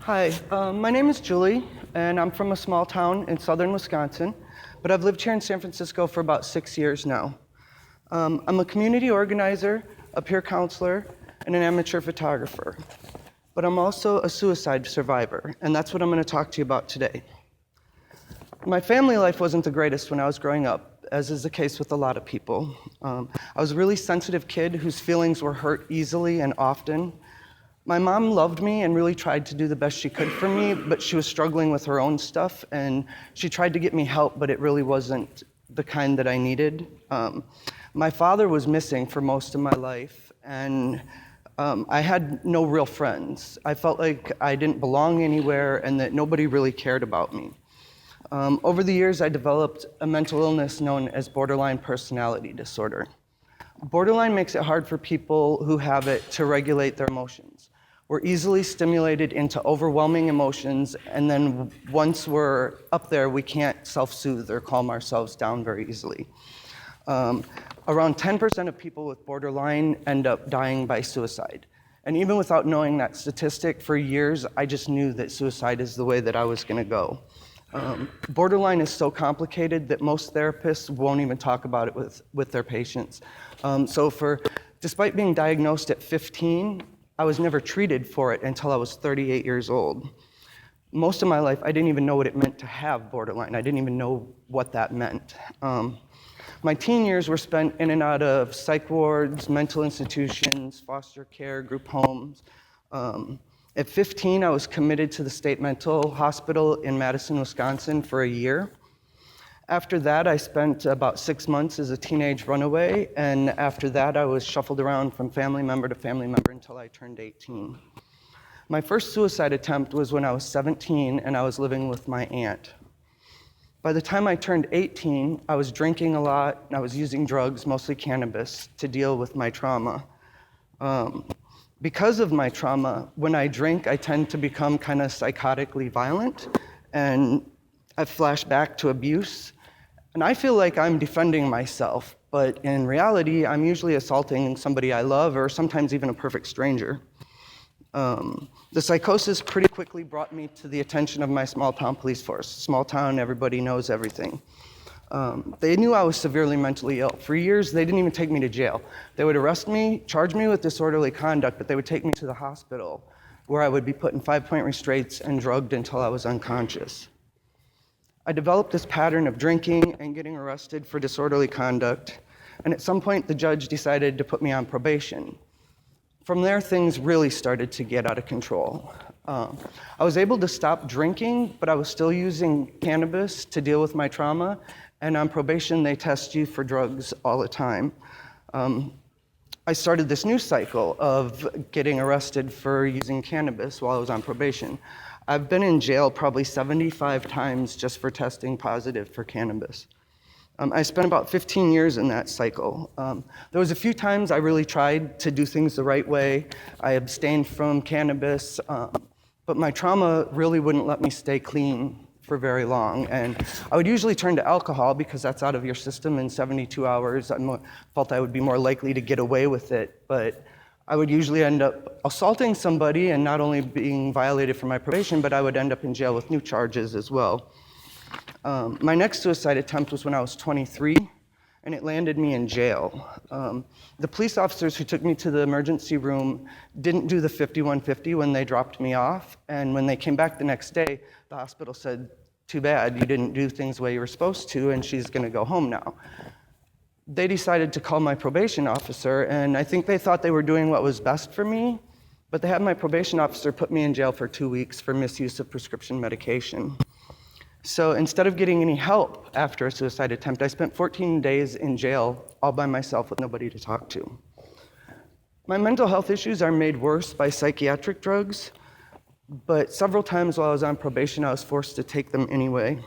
Hi, my name is Julie, and I'm from a small town in southern Wisconsin, but I've lived here in San Francisco for about 6 years now. I'm a community organizer, a peer counselor, and an amateur photographer. But I'm also a suicide survivor, and that's what I'm going to talk to you about today. My family life wasn't the greatest when I was growing up, as is the case with a lot of people. I was a really sensitive kid whose feelings were hurt easily and often. My mom loved me and really tried to do the best she could for me, but she was struggling with her own stuff, and she tried to get me help, but it really wasn't the kind that I needed. My father was missing for most of my life, and I had no real friends. I felt like I didn't belong anywhere and that nobody really cared about me. Over the years, I developed a mental illness known as borderline personality disorder. Borderline makes it hard for people who have it to regulate their emotions. We're easily stimulated into overwhelming emotions, and then once we're up there, we can't self-soothe or calm ourselves down very easily. Around 10% of people with borderline end up dying by suicide. And even without knowing that statistic, for years, I just knew that suicide is the way that I was gonna go. Borderline is so complicated that most therapists won't even talk about it with their patients. Despite being diagnosed at 15, I was never treated for it until I was 38 years old. Most of my life, I didn't even know what it meant to have borderline. I didn't even know what that meant. My teen years were spent in and out of psych wards, mental institutions, foster care, group homes. At 15, I was committed to the state mental hospital in Madison, Wisconsin for a year. After that, I spent about 6 months as a teenage runaway, and after that, I was shuffled around from family member to family member until I turned 18. My first suicide attempt was when I was 17, and I was living with my aunt. By the time I turned 18, I was drinking a lot, and I was using drugs, mostly cannabis, to deal with my trauma. Because of my trauma, when I drink, I tend to become kind of psychotically violent, and I flash back to abuse. And I feel like I'm defending myself, but in reality, I'm usually assaulting somebody I love, or sometimes even a perfect stranger. The psychosis pretty quickly brought me to the attention of my small town police force. Small town, everybody knows everything. They knew I was severely mentally ill. For years, they didn't even take me to jail. They would arrest me, charge me with disorderly conduct, but they would take me to the hospital, where I would be put in 5-point restraints and drugged until I was unconscious. I developed this pattern of drinking and getting arrested for disorderly conduct, and at some point, the judge decided to put me on probation. From there, things really started to get out of control. I was able to stop drinking, but I was still using cannabis to deal with my trauma, and on probation, they test you for drugs all the time. I started this new cycle of getting arrested for using cannabis while I was on probation. I've been in jail probably 75 times just for testing positive for cannabis. I spent about 15 years in that cycle. There was a few times I really tried to do things the right way. I abstained from cannabis, but my trauma really wouldn't let me stay clean for very long. And I would usually turn to alcohol because that's out of your system in 72 hours. I felt I would be more likely to get away with it, but I would usually end up assaulting somebody and not only being violated for my probation, but I would end up in jail with new charges as well. My next suicide attempt was when I was 23, and it landed me in jail. The police officers who took me to the emergency room didn't do the 5150 when they dropped me off, and when they came back the next day, the hospital said, "Too bad, you didn't do things the way you were supposed to, and she's gonna go home now." They decided to call my probation officer, and I think they thought they were doing what was best for me, but they had my probation officer put me in jail for 2 weeks for misuse of prescription medication. So instead of getting any help after a suicide attempt, I spent 14 days in jail all by myself with nobody to talk to. My mental health issues are made worse by psychiatric drugs, but several times while I was on probation, I was forced to take them anyway.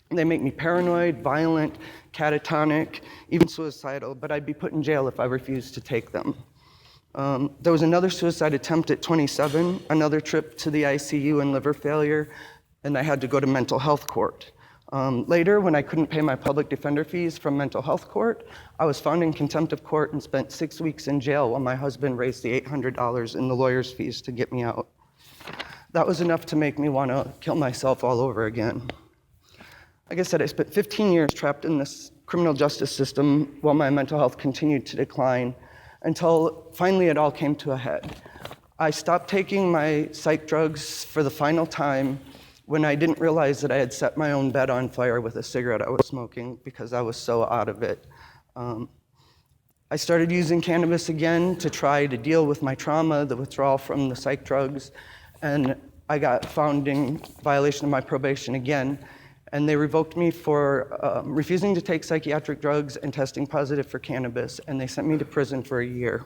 They make me paranoid, violent, catatonic, even suicidal, but I'd be put in jail if I refused to take them. There was another suicide attempt at 27, another trip to the ICU and liver failure, and I had to go to mental health court. Later, when I couldn't pay my public defender fees from mental health court, I was found in contempt of court and spent 6 weeks in jail while my husband raised the $800 in the lawyer's fees to get me out. That was enough to make me want to kill myself all over again. Like I said, I spent 15 years trapped in this criminal justice system while my mental health continued to decline until finally it all came to a head. I stopped taking my psych drugs for the final time when I didn't realize that I had set my own bed on fire with a cigarette I was smoking because I was so out of it. I started using cannabis again to try to deal with my trauma, the withdrawal from the psych drugs, and I got found in violation of my probation again, and they revoked me for refusing to take psychiatric drugs and testing positive for cannabis, and they sent me to prison for a year.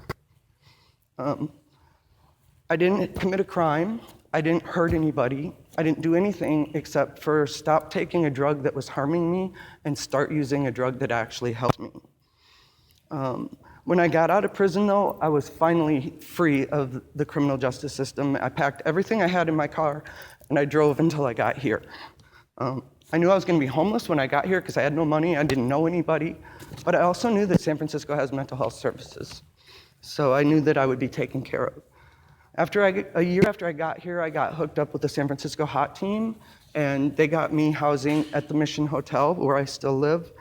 I didn't commit a crime, I didn't hurt anybody, I didn't do anything except for stop taking a drug that was harming me and start using a drug that actually helped me. When I got out of prison, though, I was finally free of the criminal justice system. I packed everything I had in my car, and I drove until I got here. I knew I was going to be homeless when I got here because I had no money, I didn't know anybody, but I also knew that San Francisco has mental health services, so I knew that I would be taken care of. A year after I got here, I got hooked up with the San Francisco HOT team, and they got me housing at the Mission Hotel, where I still live.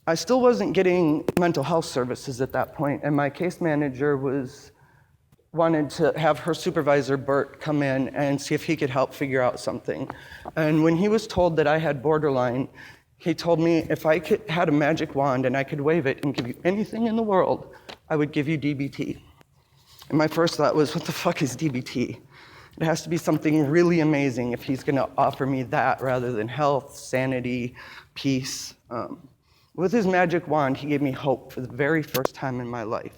I still wasn't getting mental health services at that point, and my case manager wanted to have her supervisor, Bert, come in and see if he could help figure out something. And when he was told that I had borderline, he told me if I had a magic wand and I could wave it and give you anything in the world, I would give you DBT. And my first thought was, what the fuck is DBT? It has to be something really amazing if he's gonna offer me that rather than health, sanity, peace. With his magic wand, he gave me hope for the very first time in my life.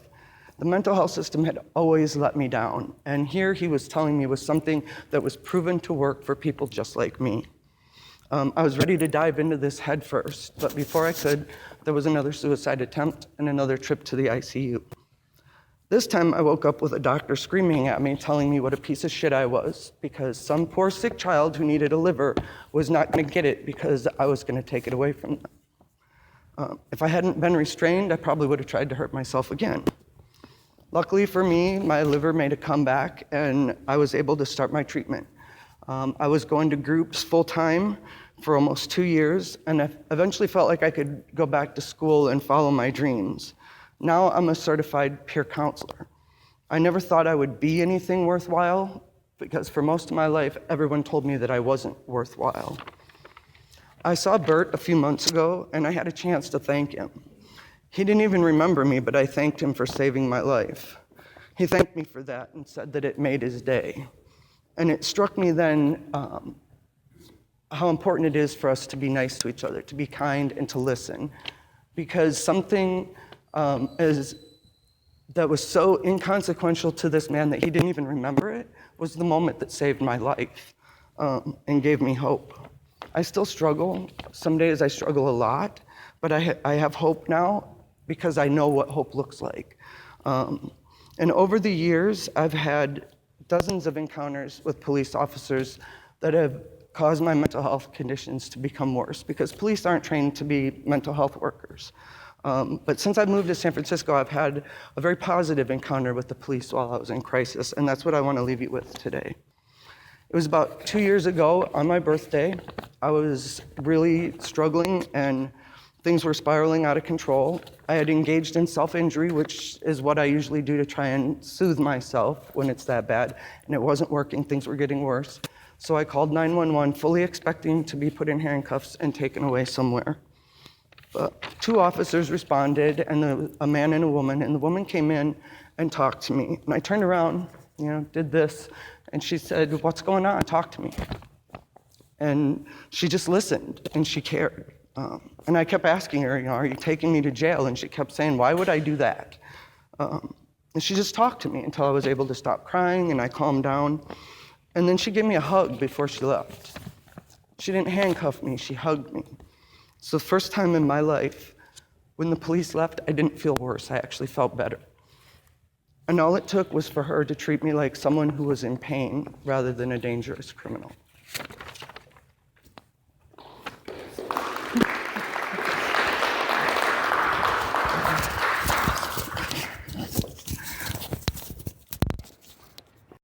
The mental health system had always let me down, and here he was telling me was something that was proven to work for people just like me. I was ready to dive into this head first, but before I could, there was another suicide attempt and another trip to the ICU. This time I woke up with a doctor screaming at me, telling me what a piece of shit I was, because some poor sick child who needed a liver was not gonna get it because I was gonna take it away from them. If I hadn't been restrained, I probably would have tried to hurt myself again. Luckily for me, my liver made a comeback and I was able to start my treatment. I was going to groups full time for almost 2 years, and I eventually felt like I could go back to school and follow my dreams. Now I'm a certified peer counselor. I never thought I would be anything worthwhile because for most of my life, everyone told me that I wasn't worthwhile. I saw Bert a few months ago, and I had a chance to thank him. He didn't even remember me, but I thanked him for saving my life. He thanked me for that and said that it made his day. And it struck me then how important it is for us to be nice to each other, to be kind and to listen. Because something that was so inconsequential to this man that he didn't even remember it was the moment that saved my life and gave me hope. I still struggle. Some days I struggle a lot, but I have hope now because I know what hope looks like. And over the years, I've had dozens of encounters with police officers that have caused my mental health conditions to become worse because police aren't trained to be mental health workers. But since I moved to San Francisco, I've had a very positive encounter with the police while I was in crisis, and that's what I want to leave you with today. It was about 2 years ago on my birthday. I was really struggling and things were spiraling out of control. I had engaged in self-injury, which is what I usually do to try and soothe myself when it's that bad, and it wasn't working, things were getting worse. So I called 911, fully expecting to be put in handcuffs and taken away somewhere. But 2 officers responded, and a man and a woman, and the woman came in and talked to me. And I turned around, did this, and she said, "What's going on? Talk to me." And she just listened, and she cared. And I kept asking her, "Are you taking me to jail?" And she kept saying, "Why would I do that?" And she just talked to me until I was able to stop crying, and I calmed down. And then she gave me a hug before she left. She didn't handcuff me, she hugged me. It's the first time in my life, when the police left, I didn't feel worse, I actually felt better. And all it took was for her to treat me like someone who was in pain rather than a dangerous criminal.